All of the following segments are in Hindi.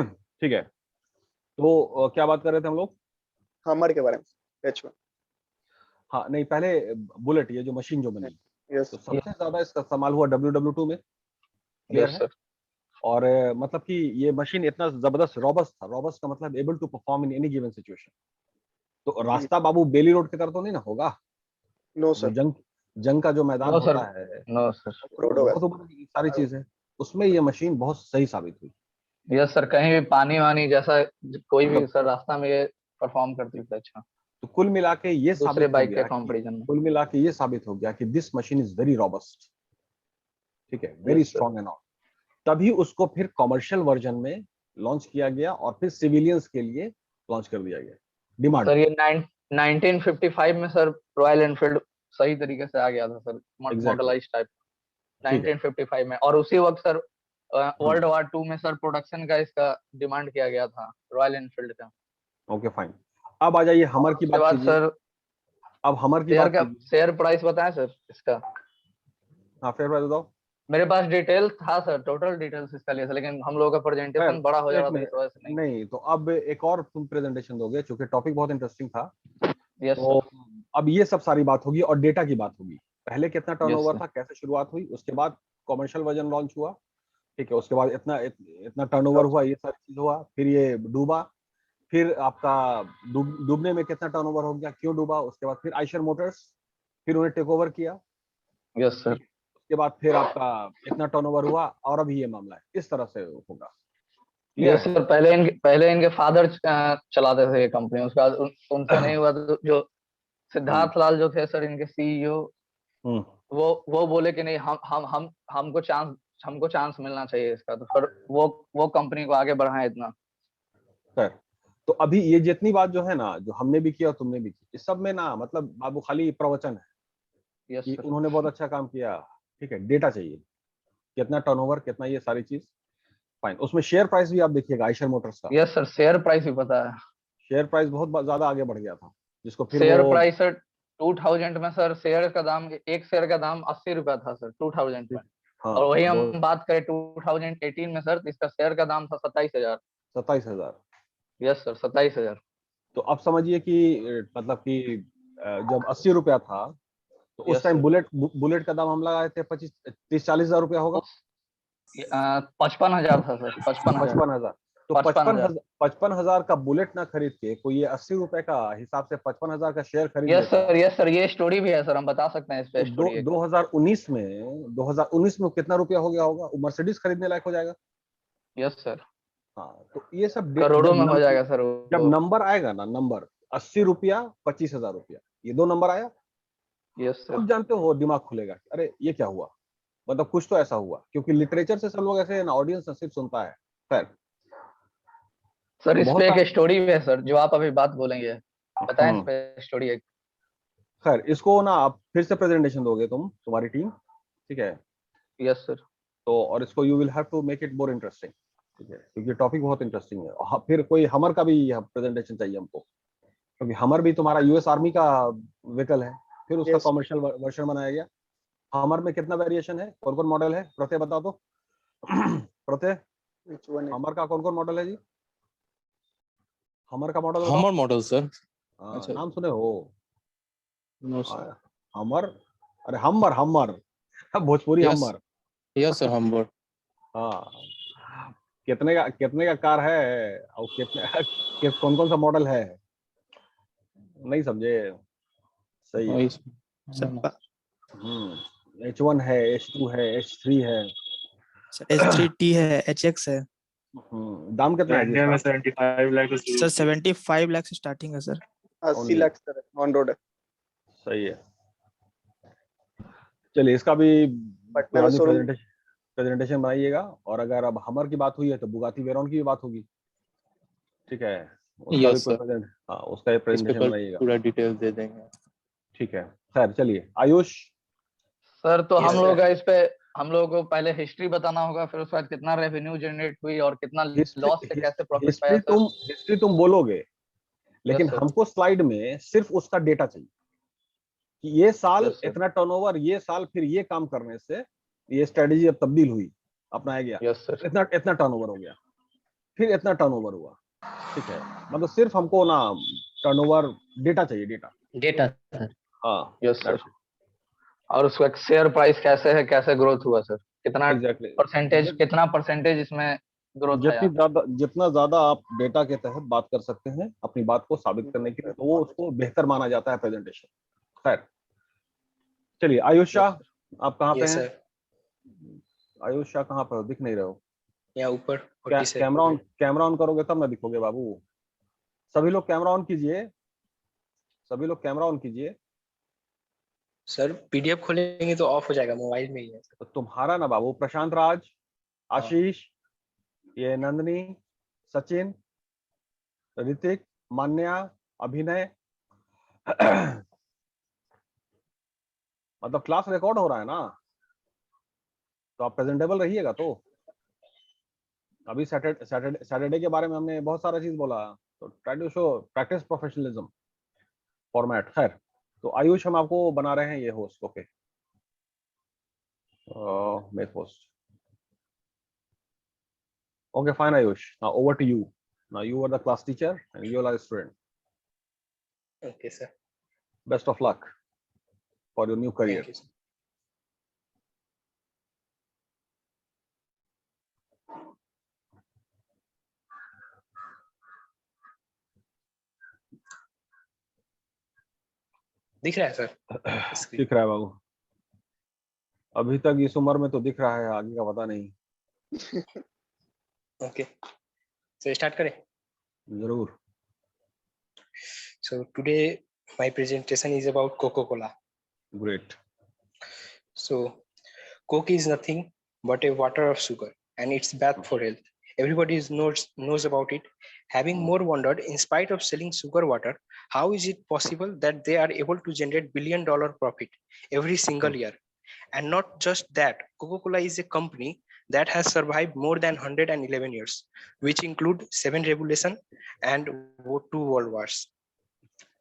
ठीक है, तो क्या बात कर रहे थे हम लोग? हमर के बारे में, H1। हाँ नहीं, पहले बुलेट, ये जो मशीन जो बनी, यस तो सबसे ज्यादा इसका इस्तेमाल हुआ WW2 में, क्लियर है? सर। और मतलब कि ये मशीन इतना जबरदस्त रॉबस्ट था, रॉबस्ट का मतलब able to perform in any given situation. तो रास्ता बाबू बेली रोड की तरह तो नहीं ना होगा? नो जो सर, जंग का जो मैदान नो सर, होता है, नो सर। रोड होगा। बहुत ऊपर की सारी चीज है, उसमें ये मशीन बहुत सही साबित हुई। यस सर, कहीं भी पानी वानी जैसा कोई भी मतलब सर रास्ता में ये परफॉर्म करती थी अच्छा, तो कुल मिला के ये दूसरे साबित हो बाइक के गया कि कंपैरिजन में। कुल मिला के ये साबित हो गया कि this machine is very robust, ठीक है, very yes sir. Strong and all. तभी उसको फिर कमर्शियल वर्जन में लॉन्च किया गया और फिर सिविलियंस के लिए लॉन्च कर दिया गया, डिमांड। सर ये 1955 में सर रॉयल एनफील्ड सही तरीके से आ गया था सर, एग्जैक्टली, मॉडलाइज टाइप, ठीक है। 1955 में। और उसी वक्त सर वर्ल्ड हम्म, वॉर 2 में सर प्रोडक्शन का इसका डिमांड किया गया था रॉयल एनफील्ड का। Okay fine. अब आ जाइए हमर और की उसके बात बाद कीजिए। सर अब हमर की शेयर बात का कीजिए। शेयर प्राइस बताएं सर इसका। हाँ फेयर प्राइस बताओ। मेरे पास डिटेल था सर, टोटल डिटेल्स इसका लिया था, लेकिन हम लोगों का खैर प्रेजेंटेशन बड़ा हो जा एक रहा था इस मिनट, वजह से नहीं। नहीं तो अब एक और तुम प्रेजेंटेशन दोगे क्योंकि टॉपिक बहुत इंटरेस्टिंग था। यस तो सर। अब ये सब सारी बात होगी और डेटा की बात होगी। पहले कितना यस टर्नओवर सर। था, कैसे शुरुआत हुई, उसके बाद कमर्शियल वर्जन लॉन्च हुआ, ठीक है, उसके बाद इतना टर्नओवर हुआ, ये सारी चीज हुआ, फिर ये डूबा, फिर आपका डूबने में कितना टर्नओवर हो गया, क्यों डूबा, उसके बाद फिर आइशर मोटर्स, फिर उन्हें टेक ओवर किया, यस सर। ठीक है, उसके बाद फिर आपका इतना टर्नओवर हुआ और अभी ये मामला है, इस तरह से होगा, क्लियर यस है? सर, पहले इनके फादर चलाते थे ये कंपनी, उसके बाद उनसे नहीं हुआ तो जो हम्म सिद्धार्थ लाल जो थे सर इनके सीईओ, हम्म, वो बोले कि नहीं, हम हमको चांस मिलना चाहिए इसका, तो फिर वो कंपनी को आगे बढ़ाएं इतना। खैर, तो अभी ये जितनी बात जो है ना, जो हमने भी किया और तुमने भी की, इस सब में ना मतलब बाबू खाली प्रवचन है यस कि सर। उन्होंने बहुत अच्छा काम किया, ठीक है, डेटा चाहिए, कितना टर्नओवर, कितना ये सारी चीज, फाइन। उसमें शेयर प्राइस भी आप देखिएगा आइशर मोटर्स का, यस सर, शेयर प्राइस भी पता है। शेयर प्राइस बहुत ज्यादा आगे बढ़ गया था, जिसको फिर वो शेयर प्राइस सर 2000 में सर शेयर का दाम, एक शेयर का दाम 80 रुपया था सर 2000 में। और हाँ वही दो हम बात करें 2018 में सर, तो इसका शेयर का दाम था 27,000। 27,000। Yes sir, 27,000। तो अब समझिए कि मतलब कि जब 80 रुपया था, तो उस यस टाइम सर। बुलेट का दाम हम लगाए थे 25-30-40 हजार रुपया होगा, 55,000 था सर, 55,000। 55 हजार। तो 55,000। 55 हजार का बुलेट ना खरीद के कोई ये 80 रुपए का हिसाब से 55 हजार का शेयर खरीद यस लेता, सर, यस सर, ये स्टोरी भी है सर, हम बता सकते हैं इस पे तो स्टोरी एक। 2019 में कितना रुपया हो गया होगा, वो मर्सिडीज खरीदने लायक हो जाएगा। यस सर, हाँ, तो ये सब करोड़ों में हो जाएगा सर जब वो। नंबर आएगा ना, नंबर 80 रुपया, 25,000 रुपया, ये दो नंबर आया, यस सर। अब जानते हो दिमाग खुलेगा, अरे ये क्या हुआ, मतलब कुछ तो ऐसा हुआ, क्योंकि लिटरेचर से सब लोग ऐसे ना, ऑडियंस सिर्फ सुनता है। खैर, सर तो इस बहुत पे सारे एक स्टोरी भी है सर, जो आप अभी बात बोलेंगे, बताएं इस पे स्टोरी एक। खैर, इसको ना आप फिर से प्रेजेंटेशन दोगे, तुम्हारी टीम, ठीक है, यस सर। तो और इसको you will have to make it more interesting, ठीक है, क्योंकि टॉपिक बहुत इंटरेस्टिंग है। फिर कोई हमर का भी प्रेजेंटेशन चाहिए हमको, क्योंकि हमर भी तुम्हारा यूएस आर्मी का व्हीकल है, फिर उसका यस। कॉमर्शियल वर्जन बनाया गया। हमर में कितना वेरिएशन है, कौन कौन मॉडल है, प्रत्यय बता दो। प्रत्यय, H1 है। हमर का कौन कौन मॉडल है जी, हमर का मॉडल बताओ। हमर मॉडल सर। हाँ, अच्छा, नाम सुने हो? No sir. हमर, अरे हमर हमर, भोजपुरी यस, हमर। यस सर, हमर। हाँ, कितने का कार है, और कितने कौन कौन सा मॉडल है, नहीं समझे? सही है। वही सर। H1 है, H2 है, H3 है। H3T है, HX है दाम कितना है जी इंडिया में इसका? 75 लाख सर, 75 लाख से स्टार्टिंग है sir. 80 Only। Lakh sir on road है। सही है, चलिए इसका भी पटना में शोरूम। प्रेजेंटेशन बनाइएगा। और अगर अब हमर की बात हुई है तो बुगाटी वेरॉन की भी बात होगी, ठीक है, उसका भी यस सर, हाँ, उसका भी इस पे प्रेजेंटेशन बनाइएगा, पूरा डिटेल्स दे देंगे। ठीक है। खैर चलिए, आयुष। सर तो Yes, हम लोग sir. इस पे, हम लोगों को पहले हिस्ट्री बताना होगा, फिर उसके बाद कितना रेवेन्यू जनरेट हुई और कितना लॉस से कैसे प्रॉफिट पाया सर। हिस्ट्री तुम बोलोगे, लेकिन यस सर। हमको स्लाइड में सिर्फ उसका डेटा चाहिए कि ये साल यस सर। इतना टर्नओवर, ये साल फिर ये काम करने से ये स्ट्रेटेजी अब तब्दील हुई, अपनाया गया, यस सर। इतना इतना टर्नओवर हो गया, फिर इतना टर्नओवर हुआ, ठीक है। मतलब सिर्फ हमको ना टर्नओवर डेटा चाहिए, डेटा। Data sir. हाँ, यस सर। और उसका शेयर प्राइस कैसे है, कैसे ग्रोथ हुआ सर, कितना एग्जैक्टली। परसेंटेज इसमें ग्रोथ आया? जितना ज्यादा आप डेटा के तहत बात कर सकते हैं अपनी बात को साबित करने के लिए, तो वो उसको बेहतर माना जाता है प्रेजेंटेशन। खैर, चलिए आयुष शाह, आप कहाँ पे यस हैं? सर। आयुष शाह कहाँ पे हो? दिख नहीं रहे हो। यहाँ ऊपर 47 कैमरा ऑन करोगे तब ना दिखोगे बाबू। सभी लोग कैमरा ऑन कीजिए, सभी लोग कैमरा ऑन कीजिए। सर। पीडीएफ खोलेंगे तो ऑफ हो जाएगा, मोबाइल में ही है। तो तुम्हारा ना बाबू, प्रशांत राज, आशीष, ये नंदनी, सचिन, ऋतिक, मान्या, अभिनय। मतलब क्लास रिकॉर्ड हो रहा है ना, तो आप प्रेजेंटेबल रहिएगा। तो अभी सैटरडे के बारे में हमने बहुत सारा चीज बोला, तो try to show practice professionalism format. खैर, तो आयुष हम आपको बना रहे हैं ये host. Okay, make host. Okay fine Ayush, now over to you. Now you are the class teacher and you are the student. Okay sir. Best of luck for your new career. Thank you sir. दिख रहा है सर? दिख रहा है बाबू, अभी तक इस उम्र में तो दिख रहा है, आगे का पता नहीं। ओके, so start करें? जरूर। So today my presentation is about Coca-Cola. Great. So Coke is nothing but a water of sugar, and it's bad for health. Everybody knows about it. Having more wondered, in spite of selling sugar water, how is it possible that they are able to generate billion-dollar profit every single year? And not just that, Coca-Cola is a company that has survived more than 111 years, which include 7 revolutions and 2 world wars.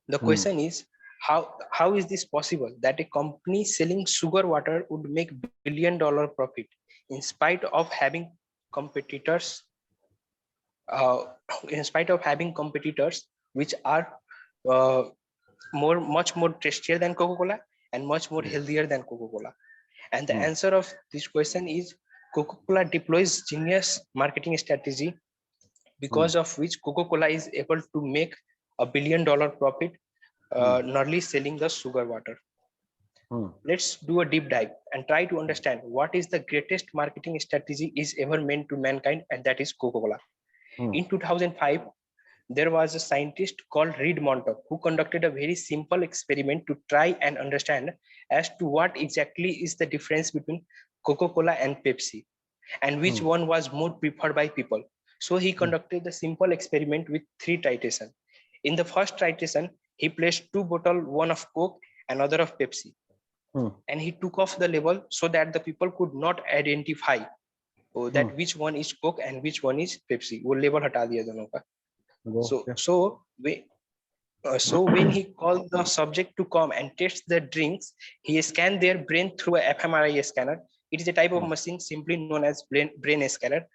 The question is, how is this possible that a company selling sugar water would make billion-dollar profit in spite of having competitors which are much more tastier than Coca-Cola and much more healthier than Coca-Cola? And the answer of this question is Coca-Cola deploys genius marketing strategy, because of which Coca-Cola is able to make $1 billion profit nearly selling the sugar water. Let's do a deep dive and try to understand what is the greatest marketing strategy is ever meant to mankind, and that is Coca-Cola. In 2005, there was a scientist called Reed Montauk who conducted a very simple experiment to try and understand as to what exactly is the difference between Coca-Cola and Pepsi, and which one was more preferred by people. So he conducted the simple experiment with 3 titration. In the first titration, he placed 2 bottles, one of Coke, another of Pepsi. And he took off the label so that the people could not identify that which one is Coke and which one is Pepsi. वो label हटा दिया दोनों का. So when he called the subject to come and test the drinks, he scanned their brain through a fMRI scanner. It is a type of machine simply known as brain scanner.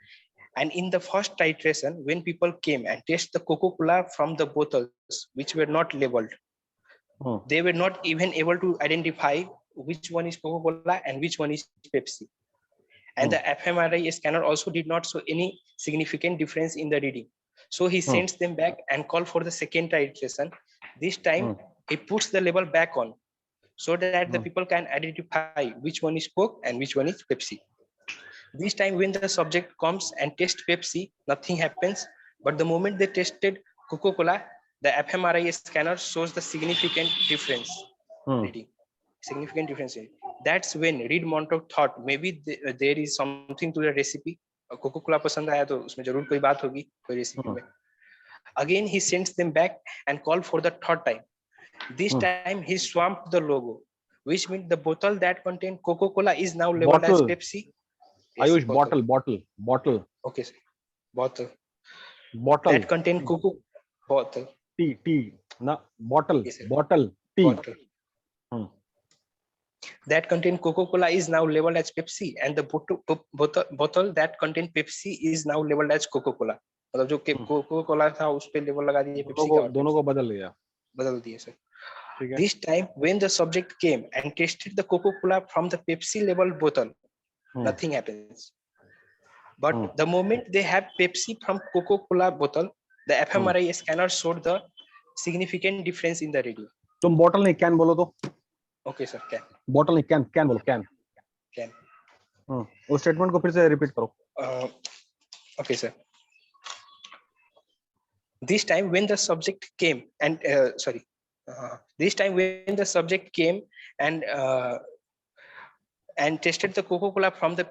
And in the first titration, when people came and tested the Coca-Cola from the bottles which were not labeled, they were not even able to identify which one is Coca-Cola and which one is Pepsi. And the fMRI scanner also did not show any significant difference in the reading. So he sends them back and call for the second titration. This time he puts the label back on so that the people can identify which one is Coke and which one is Pepsi. This time when the subject comes and tests Pepsi, nothing happens. But the moment they tested Coca-Cola, the fMRI scanner shows the significant difference reading. Significant difference. That's when Reed Montauk thought maybe there is something to the recipe. Coca-Cola पसंद आया तो उसमें जरूर कोई बात होगी कोई रेसिपी में. Again he sends them back and call for the third time. This time he swamped the logo, which means the bottle that contained Coca-Cola is now labeled as Pepsi. Ayush, bottle. Okay, sir. Bottle. That contained Coca. Bottle. Tea. Na bottle. Yes, bottle. Tea. Bottle. That contained Coca-Cola is now labeled as Pepsi, and the bottle that contained Pepsi is now labeled as Coca-Cola. मतलब जो कोको कोला था उस पे लेबल लगा दिए पेप्सी का, दोनों को बदल लिया, बदल दिए सर. ठीक है. This time when the subject came and tasted the Coca-Cola from the Pepsi label bottle, nothing happens. But the moment they have Pepsi from Coca-Cola bottle, the fMRI scanner showed the significant difference in the reading. तुम बॉटल नहीं कैन बोलो तो. Okay sir, can. बॉटल नहीं कैन बोलो, कैन. Can. उस स्टेटमेंट को फिर से रिपीट करो. Okay sir. This time when the subject came and this time when the subject came and tested the Coca-Cola from the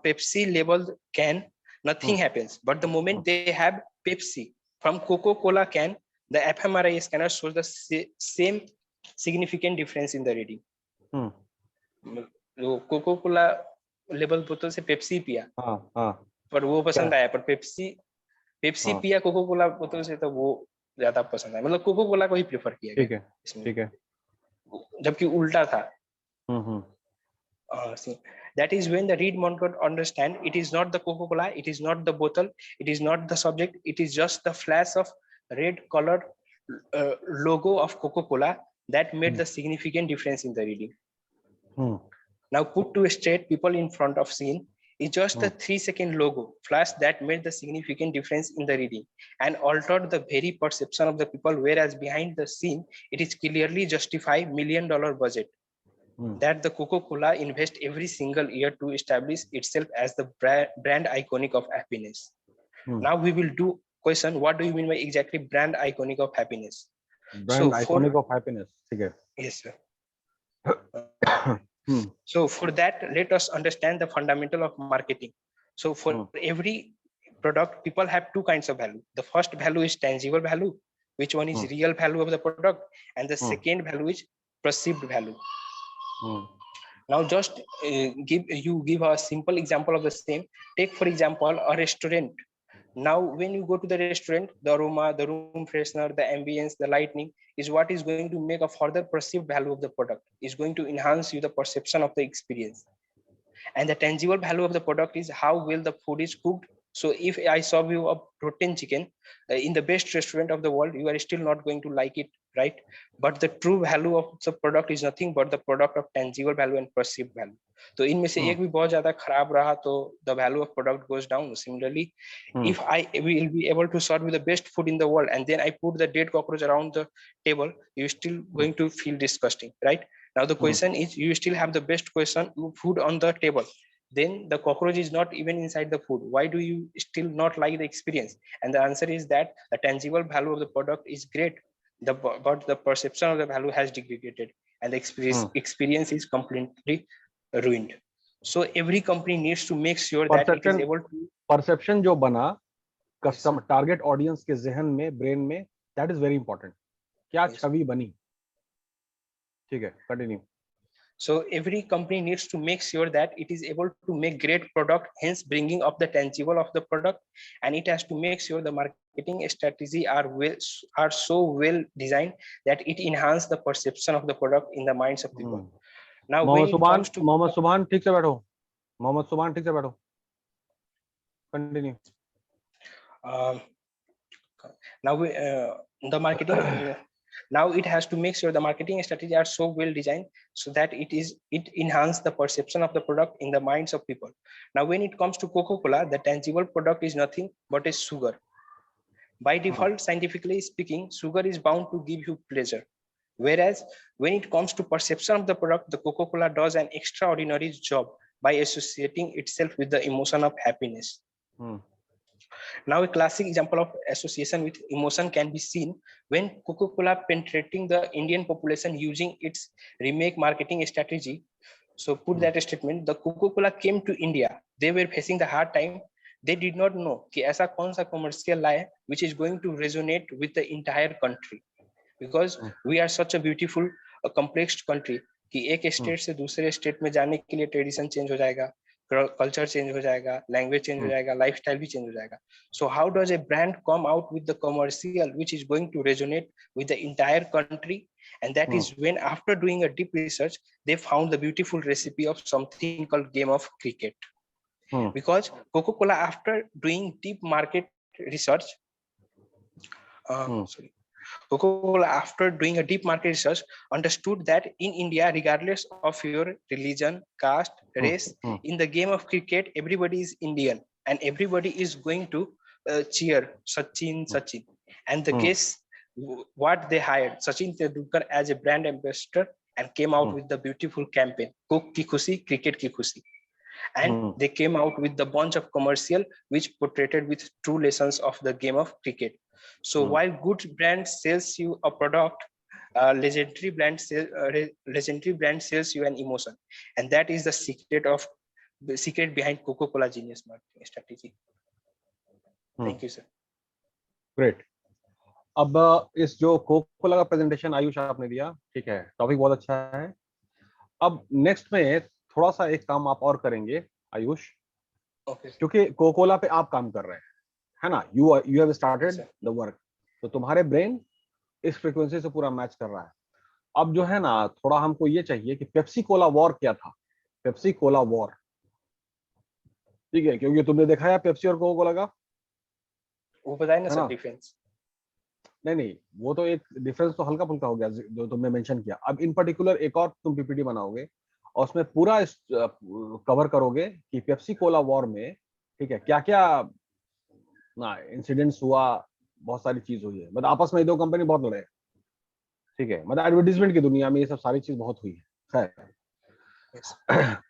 Pepsi labeled can, nothing happens. But the moment they have Pepsi from Coca-Cola can, the fMRI scanner shows the same significant difference in the reading. Coca-Cola label बोतल से पेप्सी पिया, पर वो पसंद आया, पर पेप्सी पिया कोको कोला बोतल से तो वो ज्यादा पसंद आया, मतलब कोको कोला को ही प्रेफर किया. ठीक है. जबकि उल्टा था. That is when the read Montreux understand it is not the Coca-Cola, it is not the bottle, it is not the subject, it is just the flash of red colored logo of Coca-Cola that made the significant difference in the reading. Now put to straight people in front of scene is just the 3-second logo flash that made the significant difference in the reading and altered the very perception of the people, whereas behind the scene it is clearly justify $1 million budget that the Coca-Cola invest every single year to establish itself as the brand iconic of happiness. Now we will do question, what do you mean by exactly brand iconic of happiness? Brand iconic of happiness. ठीक है. Yes sir. So for that, let us understand the fundamental of marketing. So for every product, people have two kinds of value. The first value is tangible value, which one is real value of the product, and the second value is perceived value. Now just give a simple example of the same. Take for example a restaurant. Now when you go to the restaurant, the aroma, the room freshener, the ambience, the lighting is what is going to make a further perceived value of the product, is going to enhance you the perception of the experience. And the tangible value of the product is how well the food is cooked. So if I serve you a protein chicken in the best restaurant of the world, you are still not going to like it, right? But the true value of the product is nothing but the product of tangible value and perceived value. तो इनमें से एक भी बहुत ज्यादा खराब रहा तो the value of product goes down. Similarly, if I will be able to serve you the best food in the world and then I put the dead cockroach around the table, you still going to feel disgusting, right? Now the question is, you still have the best food on the table, then the cockroach is not even inside the food. Why do you still not like the experience? And the answer is that the tangible value of the product is great, but the perception of the value has degraded and the experience is completely ruined. So every company needs to make sure that it is able to perception जो बना customer target audience के ज़हन में, brain में, that is very important. क्या छवि बनी? ठीक है, continue. So every company needs to make sure that it is able to make great product, hence bringing up the tangible of the product, and it has to make sure the marketing strategy are so well designed that it enhance the perception of the product in the minds of people. Now when it comes to Mohammad सुभान ठीक से बैठो. मोहम्मद सुभान ठीक से बैठो. Continue. Now the marketing. Now it has to make sure the marketing strategy are so well designed so that it enhance the perception of the product in the minds of people. Now when it comes to Coca-Cola, the tangible product is nothing but a sugar. By default, scientifically speaking, sugar is bound to give you pleasure. Whereas when it comes to perception of the product, the Coca-Cola does an extraordinary job by associating itself with the emotion of happiness. Now a classic example of association with emotion can be seen when Coca-Cola penetrating the Indian population using its remake marketing strategy. So put that statement, the Coca-Cola came to India, they were facing the hard time. They did not know कि ऐसा कौन सा commercial है which is going to resonate with the entire country, because we are such a beautiful complex country कि एक state से दूसरे state में जाने के लिए tradition change हो जाएगा, culture change हो जाएगा, language change हो जाएगा, lifestyle भी change हो जाएगा. So how does a brand come out with the commercial which is going to resonate with the entire country? And that is when, after doing a deep research, they found the beautiful recipe of something called game of cricket. Because Coca-Cola, after doing deep market research, sorry, Coca-Cola, after doing a deep market research, understood that in India, regardless of your religion, caste, race, in the game of cricket, everybody is Indian and everybody is going to cheer Sachin, Sachin. And the guess what they hired Sachin Tendulkar as a brand ambassador and came out with the beautiful campaign, Coke Ki Khushi, Cricket Ki Khushi. And they came out with the bunch of commercial which portrayed with true lessons of the game of cricket. So while good brand sells you a product, legendary brand sells you an emotion, and that is the secret behind Coca-Cola genius marketing strategy. Thank you, sir. Great. अब इस जो कोका कोला का प्रेजेंटेशन आयुष आपने दिया, ठीक है, टॉपिक बहुत अच्छा है. अब नेक्स्ट में थोड़ा सा एक काम आप और करेंगे आयुष, क्योंकि कोका कोला पे आप काम कर रहे हैं, है ना, you have started the work, तो तुम्हारे ब्रेन इस फ्रीक्वेंसी से पूरा मैच कर रहा है. अब जो है ना, थोड़ा हमको ये चाहिए कि पेप्सी कोला वॉर क्या था, पेप्सी कोला वॉर, ठीक है, क्योंकि तुमने देखा है पेप्सी और कोका कोला का, वो बताए ना सर डिफरेंस. नहीं, वो तो एक डिफरेंस तो हल्का फुल्का हो गया जो तुमने मेंशन किया. अब इन पर्टिकुलर एक और तुम पीपीटी बनाओगे और उसमें पूरा कवर करोगे कि पेप्सी कोला वॉर में, ठीक है, क्या क्या ना इंसिडेंट्स हुआ, बहुत सारी चीज हुई है, मतलब आपस में दो कंपनी बहुत लड़े, ठीक है, मतलब एडवर्टीजमेंट की दुनिया में ये सब सारी चीज बहुत हुई है. खैर,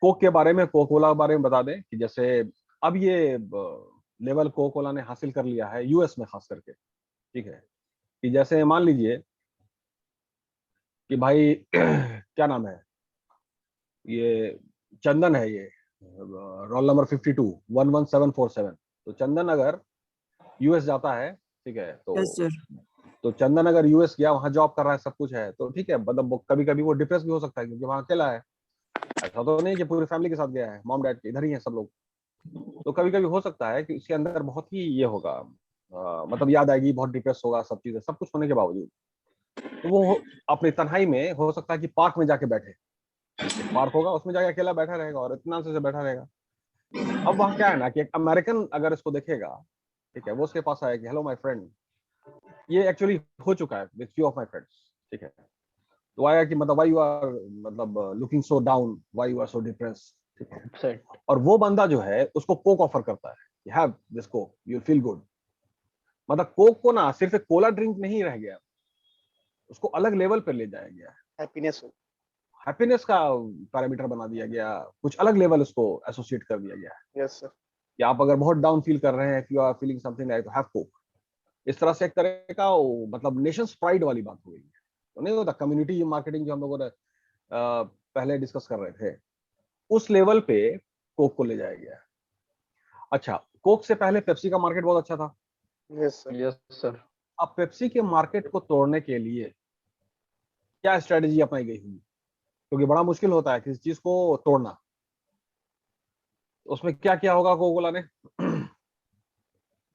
कोक के बारे में, कोका कोला के बारे में बता दें कि जैसे अब ये लेवल कोका कोला ने हासिल कर लिया है यूएस में खास करके, ठीक है, कि जैसे मान लीजिए कि भाई क्या नाम है, ये चंदन है, ये रोल नंबर 52 11747, तो चंदन अगर यूएस जाता है, ठीक है, तो चंदन अगर यूएस गया, वहां जॉब कर रहा है, सब कुछ है, तो ठीक है, मतलब कभी कभी वो डिप्रेस भी हो सकता है क्योंकि वहां अकेला है, ऐसा तो नहीं कि पूरी फैमिली के साथ गया है, मॉम डैड इधर ही है सब लोग, तो कभी कभी हो सकता है कि उसके अंदर बहुत ही ये होगा, मतलब याद आएगी, बहुत डिप्रेस होगा, सब चीजें, सब कुछ होने के बावजूद, तो वो अपनी तन्हाई में हो सकता है कि पार्क में जाके बैठे, पार्क होगा उसमें जाके अकेला बैठा रहेगा और इत्मीनान से बैठा रहेगा. अब वहाँ क्या है ना कि एक अमेरिकन अगर इसको देखेगा, ठीक है, वो उसके पास आया कि हेलो माय फ्रेंड, ये एक्चुअली हो चुका है with few of my friends, ठीक है, तो आया कि मतलब व्हाई यू आर, मतलब looking so down, why you are so depressed, ठीक है, और वो बंदा जो है उसको कोक ऑफर करता है, you have this Coke, you will feel good. मतलब कोक को ना सिर्फ एक कोला ड्रिंक नहीं रह गया, उसको अलग लेवल पे ले जाया गया, हैप्पीनेस का पैरामीटर बना दिया गया, कुछ अलग लेवल उसको एसोसिएट कर दिया गया है. Yes sir. कि आप अगर बहुत डाउन फील कर रहे हैं, if you are feeling something like have coke, इस तरह से एक तरह का मतलब नेशंस प्राइड वाली बात हो गई है. तो नहीं होता कम्युनिटी मार्केटिंग जो हम लोगों ने पहले डिस्कस कर रहे थे, उस लेवल पे कोक को ले जाया गया है. अच्छा, कोक से पहले पेप्सी का मार्केट बहुत अच्छा था. Yes sir. Yes sir. अब पेप्सी के मार्केट को तोड़ने के लिए क्या स्ट्रेटेजी अपनाई गई होगी, क्योंकि बड़ा मुश्किल होता है किसी चीज को तोड़ना. उसमें क्या किया होगा कोका कोला ने?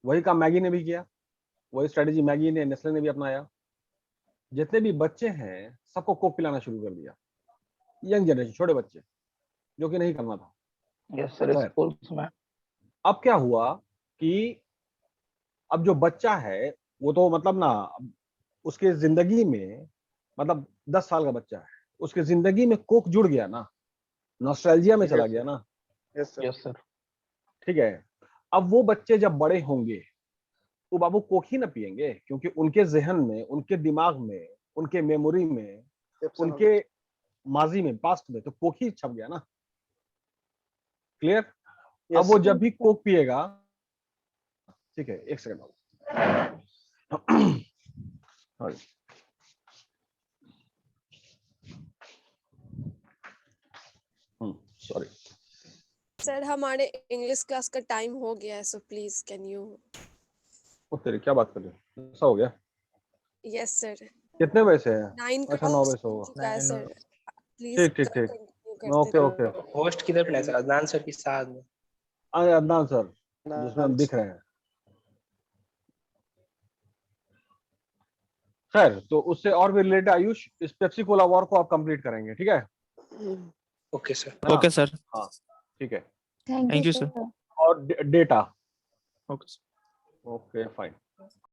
वही काम मैगी ने भी किया, वही स्ट्रेटेजी मैगी ने, नेस्ले ने भी अपनाया. जितने भी बच्चे हैं सबको कोक पिलाना शुरू कर दिया, यंग जनरेशन, छोटे बच्चे, जो कि नहीं करना था. Yes sir. स्कूल्स में अब क्या हुआ कि अब जो बच्चा है वो तो मतलब ना, उसके जिंदगी में, मतलब 10 साल का बच्चा है, उसके जिंदगी में कोक जुड़ गया ना, नॉस्टैल्जिया में चला गया ना. Yes sir. Yes sir. ठीक है, अब वो बच्चे जब बड़े होंगे वो बाबू कोक ही ना पिएंगे, क्योंकि उनके जहन में, उनके दिमाग में, उनके मेमोरी में, उनके माजी में, पास्ट में तो कोक ही छप गया ना. क्लियर? अब वो जब भी कोक पिएगा, ठीक है, एक सेकंड, सॉरी सर, हमारे इंग्लिश क्लास का टाइम हो गया है, सो प्लीज कैन यू. वो तेरी क्या बात कर रहे हो, ऐसा हो गया? Yes sir. कितने बजे से है? 9 अच्छा 9 बजे से होगा. है सर. प्लीज ठीक. Okay okay. होस्ट किधर पे है सर? अदनान सर के साथ में. अदनान सर जिसमें हम दिख रहे हैं. खैर, तो उससे और भी रिलेटेड आयुष, इस पेप्सी कोला वॉर को आप कंप्लीट करेंगे, ठीक है? Okay sir. Okay sir. हाँ ठीक है. Thank you sir. और डेटा, ओके. Okay, fine.